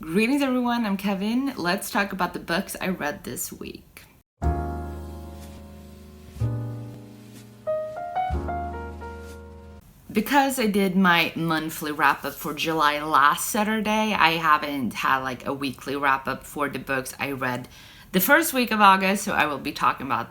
Greetings everyone, I'm Kevin. Let's talk about the books I read this week. Because I did my monthly wrap-up for July last Saturday, I haven't had like a weekly wrap-up for the books I read the first week of August, so I will be talking about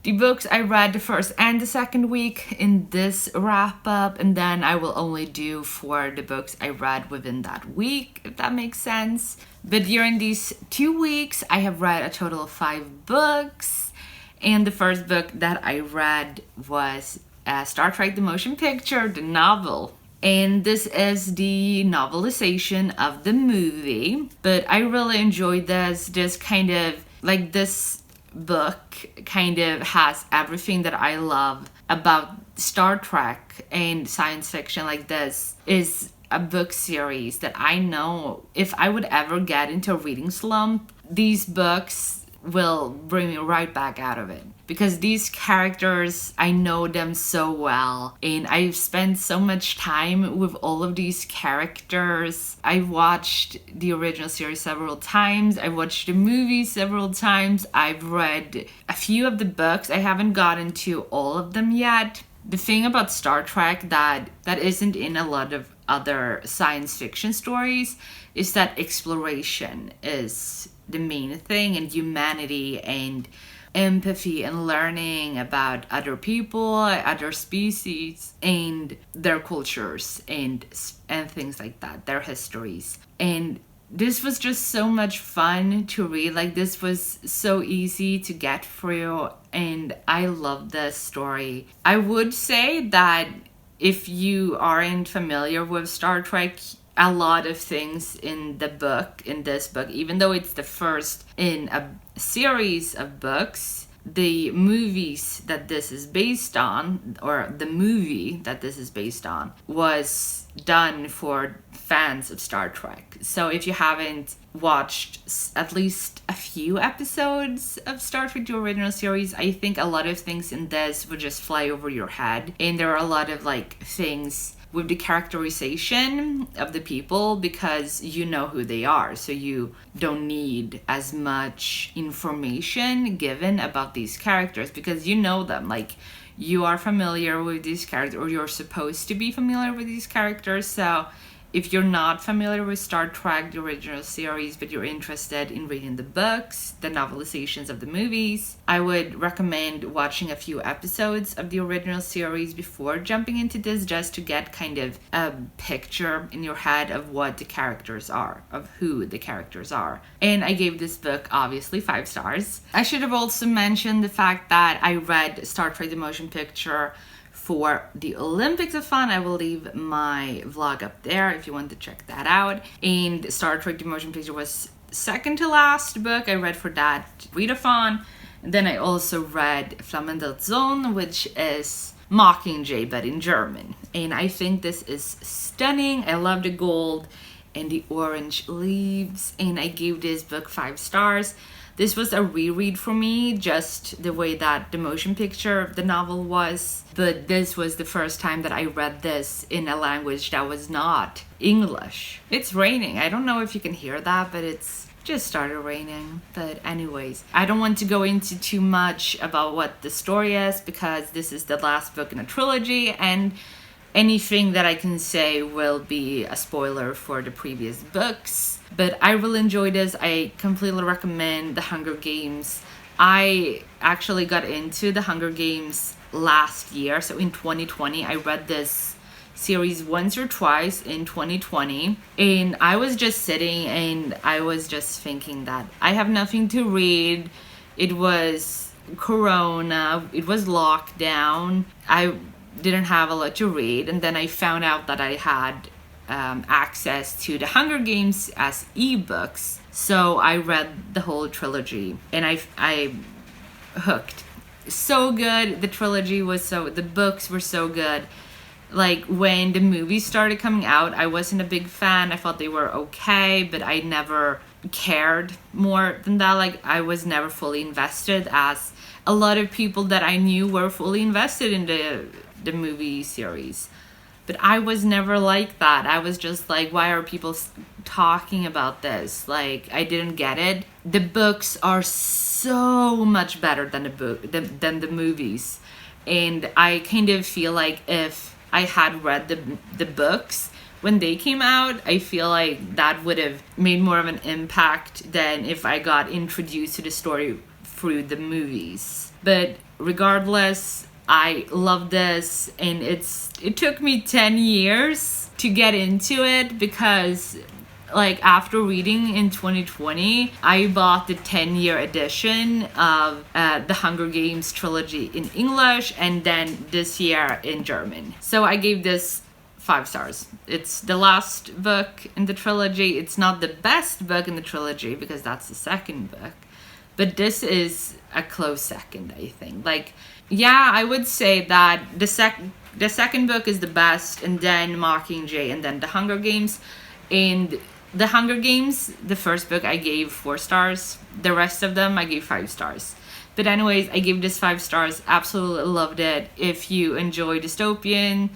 the books I read the first and the second week in this wrap-up, and then I will only do for the books I read within that week, if that makes sense. But during these 2 weeks, I have read a total of 5 books, and the first book that I read was Star Trek Demotion picture, the novel. And this is the novelization of the movie, but I really enjoyed this kind of, like, this book kind of has everything that I love about Star Trek and science fiction. Like, this is a book series that I know if I would ever get into a reading slump, these books will bring me right back out of it, because these characters, I know them so well, and I've spent so much time with all of these characters. I watched the original series several times, I watched the movie several times, I've read a few of the books. I haven't gotten to all of them yet. The thing about Star Trek that isn't in a lot of other science fiction stories is that exploration is the main thing, and humanity and empathy and learning about other people, other species, and their cultures and things like that, their histories. And this was just so much fun to read. Like, this was so easy to get through, and I love this story. I would say that if you aren't familiar with Star Trek, a lot of things in this book, even though it's the first in a series of books, the movies that this is based on, or the movie that this is based on, was done for fans of Star Trek. So if you haven't watched at least a few episodes of Star Trek, the original series, I think a lot of things in this would just fly over your head. And there are a lot of things with the characterization of the people, because you know who they are, so you don't need as much information given about these characters because you know them. Like, you are familiar with these characters, or you're supposed to be familiar with these characters. So if you're not familiar with Star Trek, the original series, but you're interested in reading the books, the novelizations of the movies, I would recommend watching a few episodes of the original series before jumping into this, just to get kind of a picture in your head of what the characters are, of who the characters are. And I gave this book, obviously, 5 stars. I should have also mentioned the fact that I read Star Trek The Motion Picture for the Olympics of Fun. I will leave my vlog up there if you want to check that out. And Star Trek The Motion Picture was second to last book I read for that readathon. And then I also read Flammen der Zone, which is Mockingjay but in German. And I think this is stunning. I love the gold and the orange leaves, and I gave this book 5 stars. This was a reread for me, just the way that the motion picture of the novel was. But this was the first time that I read this in a language that was not English. It's raining. I don't know if you can hear that, but it's just started raining. But anyways, I don't want to go into too much about what the story is, because this is the last book in a trilogy, and anything that I can say will be a spoiler for the previous books. But I really enjoyed this. I completely recommend The Hunger Games. I actually got into The Hunger Games last year. So in 2020, I read this series once or twice in 2020. And I was just sitting and I was just thinking that I have nothing to read. It was Corona. It was lockdown. I didn't have a lot to read. And then I found out that I had access to The Hunger Games as ebooks, so I read the whole trilogy, and I hooked. So good. The trilogy was the books were so good. Like, when the movies started coming out, I wasn't a big fan. I thought they were okay, but I never cared more than that. Like, I was never fully invested, as a lot of people that I knew were fully invested in the movie series. But I was never like that. I was just like, why are people talking about this? Like, I didn't get it. The books are so much better than than the movies. And I kind of feel like if I had read the books when they came out, I feel like that would have made more of an impact than if I got introduced to the story through the movies. But regardless, I love this, and it took me 10 years to get into it, because like after reading in 2020, I bought the 10-year edition of the Hunger Games trilogy in English, and then this year in German. So I gave this 5 stars. It's the last book in the trilogy. It's not the best book in the trilogy, because that's the second book. But this is a close second, I think. Like, yeah, I would say that the second book is the best, and then Mockingjay, and then The Hunger Games. And The Hunger Games, the first book, I gave 4 stars. The rest of them, I gave 5 stars. But anyways, I gave this 5 stars. Absolutely loved it. If you enjoy dystopian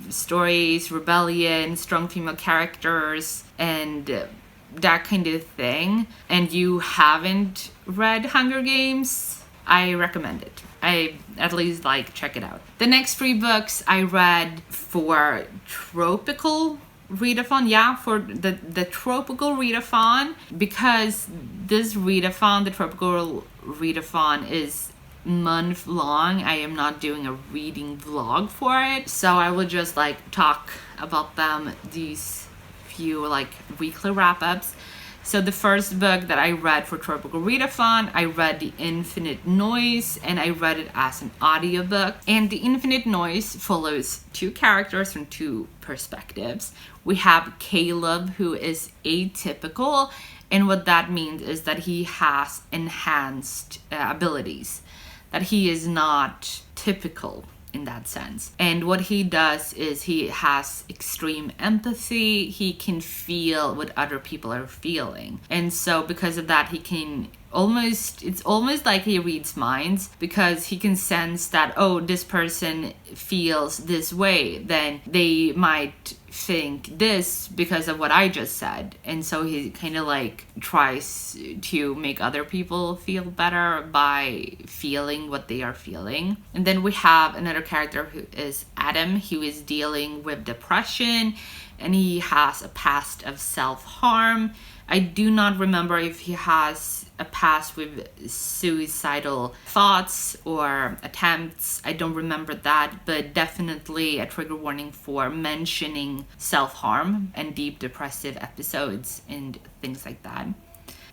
stories, rebellion, strong female characters, and that kind of thing, and you haven't read Hunger Games, I recommend it. I at least check it out. The next 3 books I read for tropical readathon, for the tropical readathon, because this readathon, the tropical readathon, is month long. I am not doing a reading vlog for it, so I will just talk about them, these few weekly wrap-ups. So the first book that I read for Tropical Readathon, I read The Infinite Noise, and I read it as an audiobook. And The Infinite Noise follows 2 characters from 2 perspectives. We have Caleb, who is atypical, and what that means is that he has enhanced abilities, that he is not typical in that sense. And what he does is he has extreme empathy. He can feel what other people are feeling. And so because of that, he can it's almost like he reads minds, because he can sense that, oh, this person feels this way, then they might think this because of what I just said. And so he kind of tries to make other people feel better by feeling what they are feeling. And then we have another character who is Adam, who is dealing with depression, and he has a past of self-harm. I do not remember if he has a past with suicidal thoughts or attempts. I don't remember that, but definitely a trigger warning for mentioning self-harm and deep depressive episodes and things like that.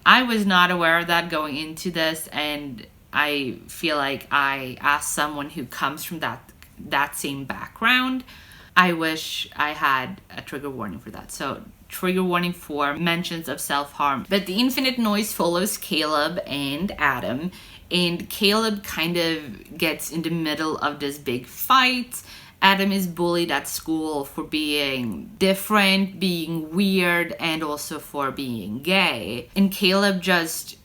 I was not aware of that going into this, and I feel like as someone who comes from that same background, I wish I had a trigger warning for that. So trigger warning for mentions of self-harm. But The Infinite Noise follows Caleb and Adam, and Caleb kind of gets in the middle of this big fight. Adam is bullied at school for being different, being weird, and also for being gay. And Caleb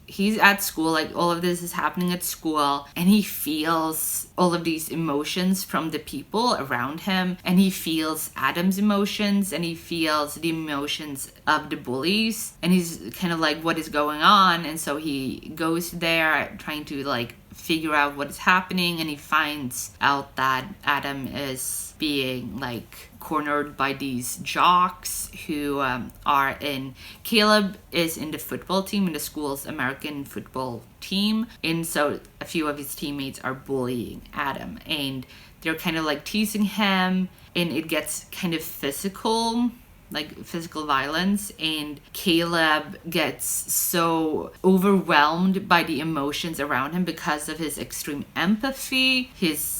he's at school, all of this is happening at school, and he feels all of these emotions from the people around him, and he feels Adam's emotions, and he feels the emotions of the bullies, and he's kind of what is going on? And so he goes there trying to figure out what is happening, and he finds out that Adam is being cornered by these jocks who are in... Caleb is in the football team, in the school's American football team, and so a few of his teammates are bullying Adam, and they're kind of teasing him, and it gets kind of physical violence, and Caleb gets so overwhelmed by the emotions around him because of his extreme empathy, his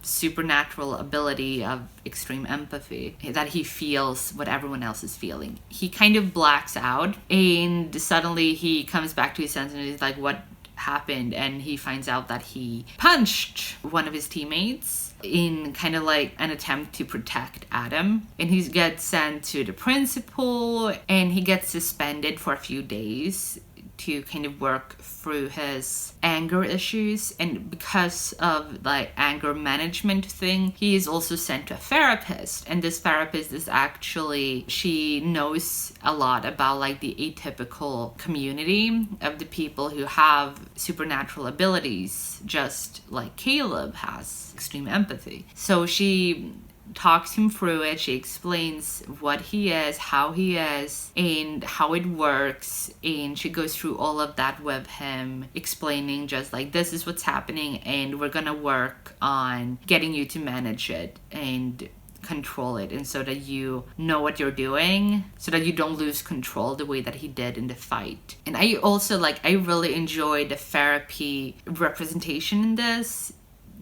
supernatural ability of extreme empathy, that he feels what everyone else is feeling. He kind of blacks out, and suddenly he comes back to his senses, and he's like, what happened? And he finds out that he punched one of his teammates in kind of an attempt to protect Adam, and he gets sent to the principal, and he gets suspended for a few days to kind of work through his anger issues, and because of like anger management thing, he is also sent to a therapist, and this therapist is actually, she knows a lot about like the atypical community of the people who have supernatural abilities, just like Caleb has extreme empathy. So she talks him through it. She explains what he is, how he is, and how it works, and she goes through all of that with him, explaining just like, this is what's happening, and we're gonna work on getting you to manage it and control it, and so that you know what you're doing, so that you don't lose control the way that he did in the fight. And I also I really enjoy the therapy representation in this,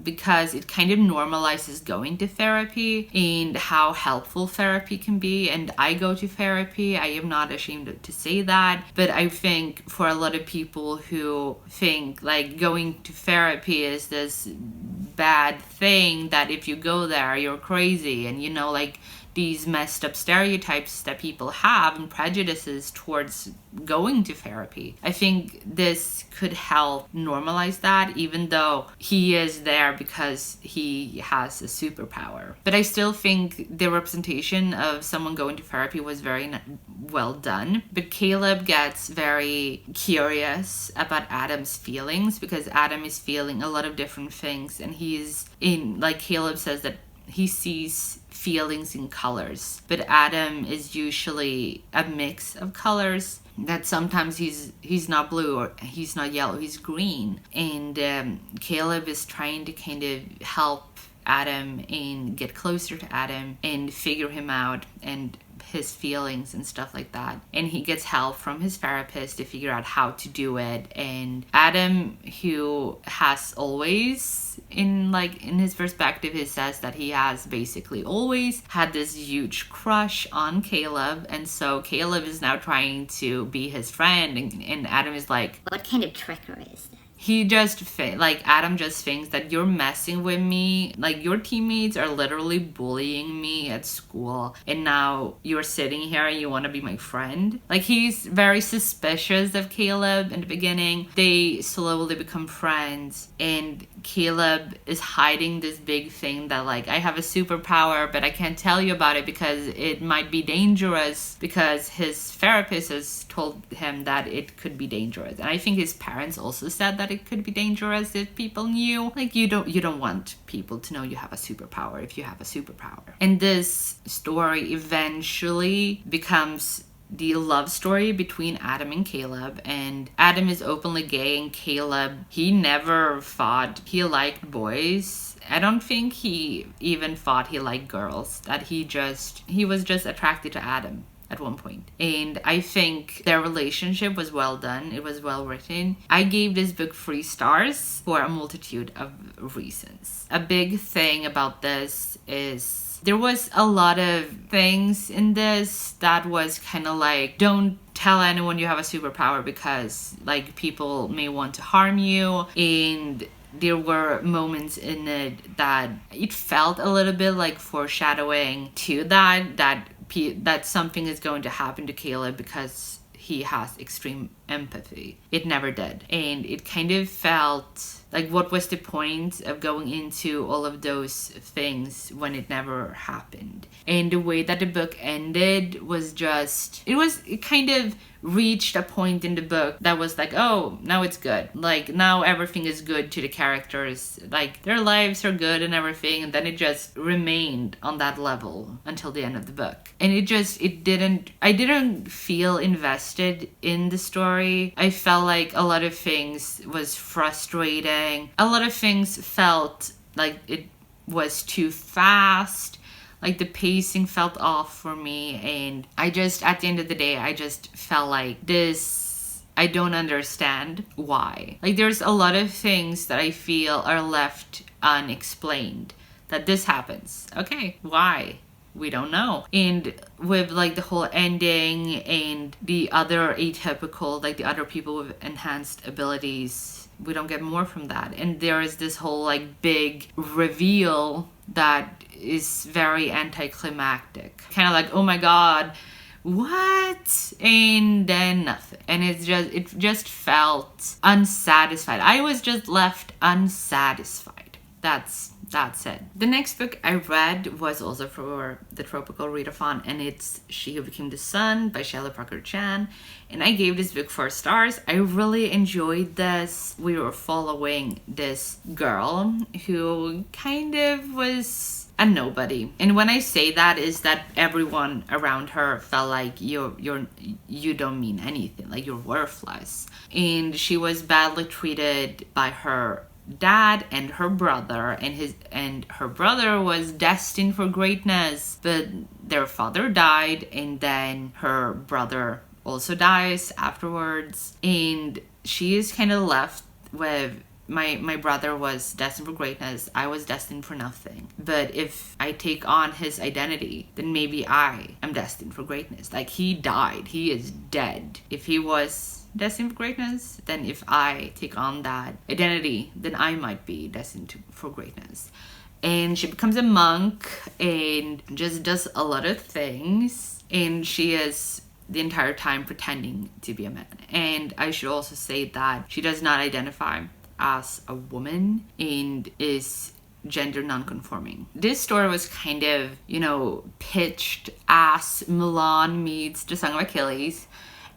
because it kind of normalizes going to therapy and how helpful therapy can be. And I go to therapy, I am not ashamed to say that, but I think for a lot of people who think like going to therapy is this bad thing, that if you go there you're crazy, and like these messed up stereotypes that people have and prejudices towards going to therapy. I think this could help normalize that, even though he is there because he has a superpower. But I still think the representation of someone going to therapy was very well done. But Caleb gets very curious about Adam's feelings, because Adam is feeling a lot of different things, and he's in, like Caleb says, that he sees feelings in colors, but Adam is usually a mix of colors, that sometimes he's not blue, or he's not yellow, he's green. And Caleb is trying to kind of help Adam and get closer to Adam and figure him out and his feelings and stuff like that. And he gets help from his therapist to figure out how to do it. And Adam, who has always, in his perspective, he says that he has basically always had this huge crush on Caleb, and so Caleb is now trying to be his friend, and Adam is like, what kind of trickery is that? He just, Adam just thinks that you're messing with me. Like, your teammates are literally bullying me at school, and now you're sitting here and you want to be my friend. Like, he's very suspicious of Caleb in the beginning. They slowly become friends, and Caleb is hiding this big thing that, I have a superpower, but I can't tell you about it because it might be dangerous, because his therapist has told him that it could be dangerous. And I think his parents also said that it could be dangerous if people knew. You don't want people to know you have a superpower if you have a superpower. And this story eventually becomes the love story between Adam and Caleb. And Adam is openly gay, and Caleb, he never thought he liked boys. I don't think he even thought he liked girls. That he was just attracted to Adam at one point. And I think their relationship was well done. It was well written. I gave this book 3 stars for a multitude of reasons. A big thing about this is there was a lot of things in this that was kind of don't tell anyone you have a superpower, because people may want to harm you. And there were moments in it that it felt a little bit like foreshadowing to that something is going to happen to Caleb because he has extreme empathy. It never did. And it kind of felt like, what was the point of going into all of those things when it never happened? And the way that the book ended was just, it kind of reached a point in the book that was oh, now it's good. Now everything is good to the characters. Their lives are good and everything. And then it just remained on that level until the end of the book. And I didn't feel invested in the story. I felt like a lot of things was frustrating. A lot of things felt like it was too fast. The pacing felt off for me, and at the end of the day, I just felt like this, I don't understand why. There's a lot of things that I feel are left unexplained. That this happens. Okay, why? We don't know. And with the whole ending and the other atypical, the other people with enhanced abilities, we don't get more from that. And there is this whole big reveal that is very anticlimactic. Kind of oh my god, what? And then nothing. And it just felt unsatisfied. I was just left unsatisfied. That's it. The next book I read was also for the Tropical Readathon, and it's She Who Became the Sun by Shelley Parker Chan. And I gave this book 4 stars. I really enjoyed this. We were following this girl who kind of was a nobody. And when I say that is that everyone around her felt like you don't mean anything, like you're worthless. And she was badly treated by her dad and her brother, and her brother was destined for greatness, but their father died, and then her brother also dies afterwards, and she is kind of left with my brother was destined for greatness, I was destined for nothing, but if I take on his identity, then maybe I am destined for greatness. Like, he died, he is dead. If he was destined for greatness, then if I take on that identity, then I might be destined for greatness. And she becomes a monk and just does a lot of things, and she is the entire time pretending to be a man. And I should also say that she does not identify as a woman and is gender non-conforming. This story was kind of, pitched as Mulan meets The Song of Achilles.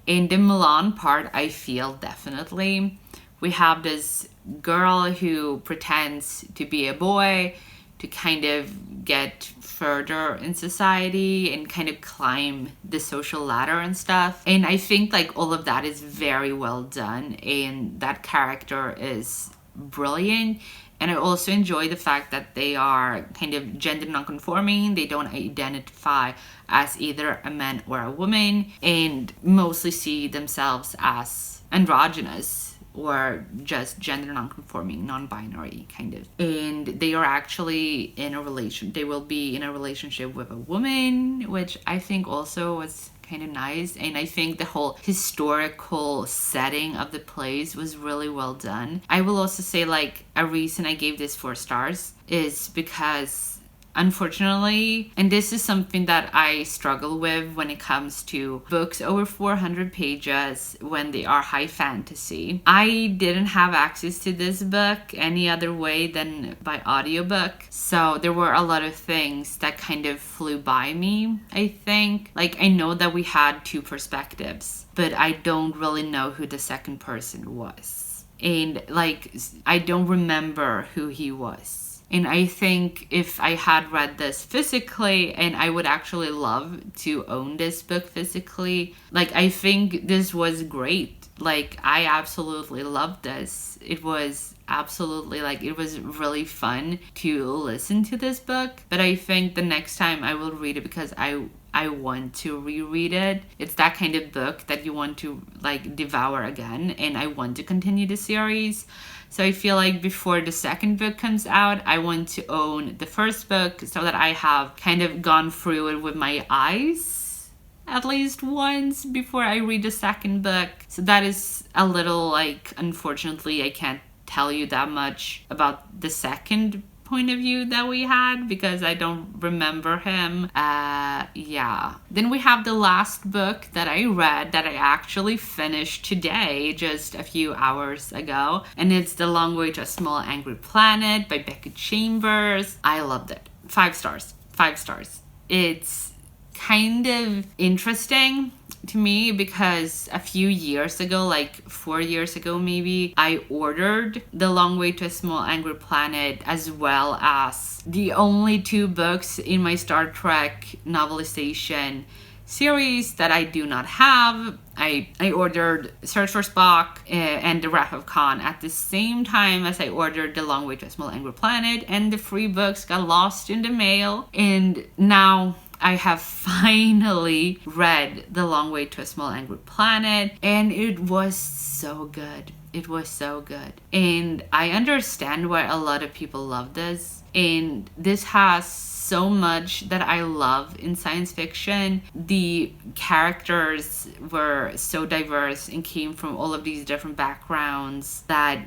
In the Mulan part, I feel definitely we have this girl who pretends to be a boy to kind of get further in society and kind of climb the social ladder and stuff. And I think like all of that is very well done, and that character is brilliant. And I also enjoy the fact that they are kind of gender non-conforming. They don't identify as either a man or a woman, and mostly see themselves as androgynous or just gender non-conforming, non-binary kind of. And they are actually they will be in a relationship with a woman, which I think also was kind of nice. And I think the whole historical setting of the plays was really well done. I will also say, like, a reason I gave this 4 stars is because, unfortunately, and this is something that I struggle with when it comes to books over 400 pages when they are high fantasy. I didn't have access to this book any other way than by audiobook. So there were a lot of things that kind of flew by me, I think. Like, I know that we had 2 perspectives, but I don't really know who the second person was. And, like, I don't remember who he was. And I think if I had read this physically, and I would actually love to own this book physically, like, I think this was great. Like, I absolutely loved this. It was absolutely, like, it was really fun to listen to this book. But I think the next time I will read it because I want to reread it. It's that kind of book that you want to, like, devour again, and I want to continue the series. So I feel like before the second book comes out, I want to own the first book so that I have kind of gone through it with my eyes at least once before I read the second book. So that is a little, like, unfortunately, I can't tell you that much about the second point of view that we had because I don't remember him. Yeah. Then we have the last book that I read that I actually finished today, just a few hours ago, and it's The Long Way to a Small Angry Planet by Becky Chambers. I loved it. 5 stars. 5 stars. It's kind of interesting to me because a few years ago, like 4 years ago maybe, I ordered The Long Way to a Small Angry Planet as well as the only 2 books in my Star Trek novelization series that I do not have. I ordered Search for Spock and The Wrath of Khan at the same time as I ordered The Long Way to a Small Angry Planet, and the 3 books got lost in the mail, and now I have finally read The Long Way to a Small Angry Planet, and it was so good. It was so good. And I understand why a lot of people love this. And this has so much that I love in science fiction. The characters were so diverse and came from all of these different backgrounds that,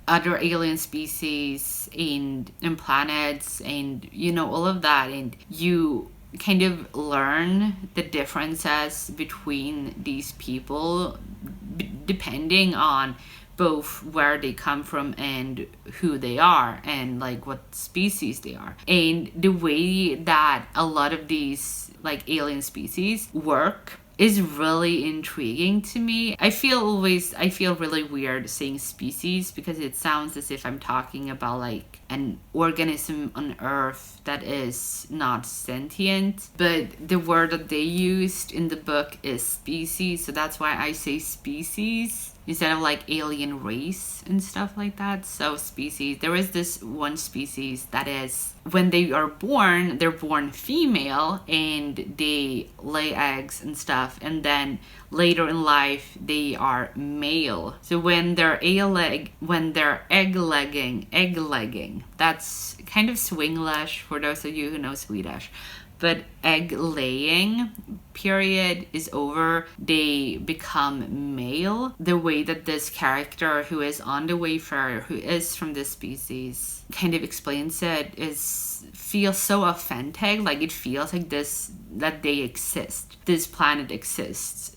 other alien species and planets and, all of that. And you kind of learn the differences between these people depending on both where they come from and who they are and like what species they are. And the way that a lot of these like alien species work is really intriguing to me. I feel really weird saying species because it sounds as if I'm talking about like an organism on Earth that is not sentient. But the word that they used in the book is species, so that's why I say species instead of like alien race and stuff like that. So species, there is this one species that is, when they are born, they're born female and they lay eggs and stuff, and then later in life they are male. So when they're egg legging, that's kind of Swinglish for those of you who know Swedish. But egg laying period is over, they become male. The way that this character who is on the Wayfarer, who is from this species, kind of explains it feels so authentic. Like it feels like that they exist. This planet exists.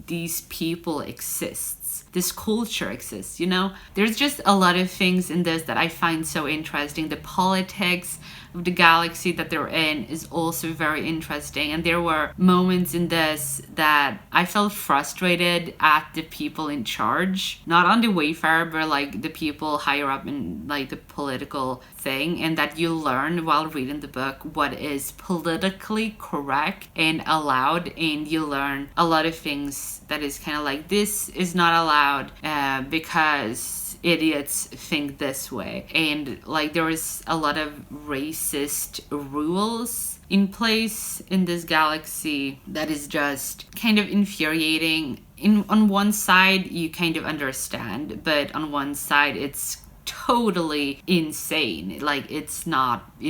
These people exists. This culture exists, you know? There's just a lot of things in this that I find so interesting. The politics of the galaxy that they're in is also very interesting. And there were moments in this that I felt frustrated at the people in charge. Not on the Wayfarer, but like the people higher up in like the political thing. And that you learn while reading the book what is politically correct and allowed. And you learn a lot of things that is kind of like, this is not allowed because idiots think this way. And like there is a lot of racist rules in place in this galaxy that is just kind of infuriating. On one side you kind of understand, but on one side it's totally insane. Like it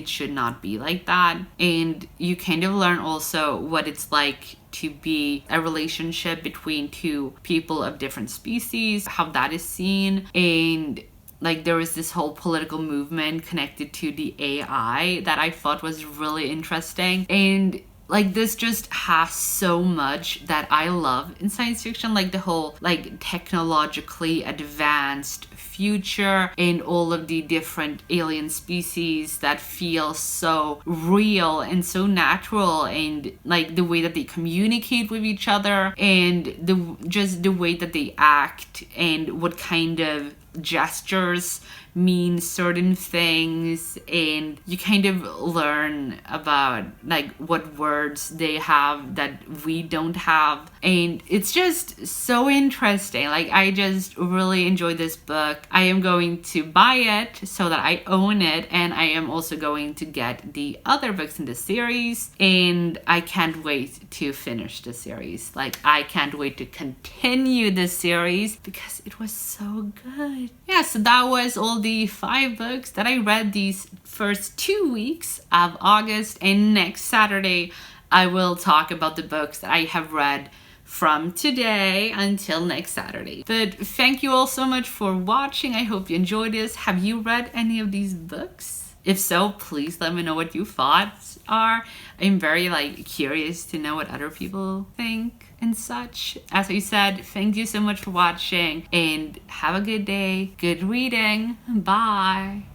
should not be like that. And you kind of learn also what it's like to be a relationship between two people of different species, how that is seen. And like there was this whole political movement connected to the AI that I thought was really interesting. And like this just has so much that I love in science fiction, like the whole like technologically advanced future and all of the different alien species that feel so real and so natural, and like the way that they communicate with each other and the way that they act and what kind of gestures mean certain things. And you kind of learn about like what words they have that we don't have, and it's just so interesting. Like I just really enjoyed this book. I am going to buy it so that I own it, and I am also going to get the other books in the series, and I can't wait to finish the series. Like I can't wait to continue the series because it was so good. Yeah, so that was all the 5 books that I read these first 2 weeks of August, and next Saturday I will talk about the books that I have read from today until next Saturday. But thank you all so much for watching. I hope you enjoyed this. Have you read any of these books? If so, please let me know what your thoughts are. I'm very curious to know what other people think and such. As I said, thank you so much for watching and have a good day. Good reading. Bye.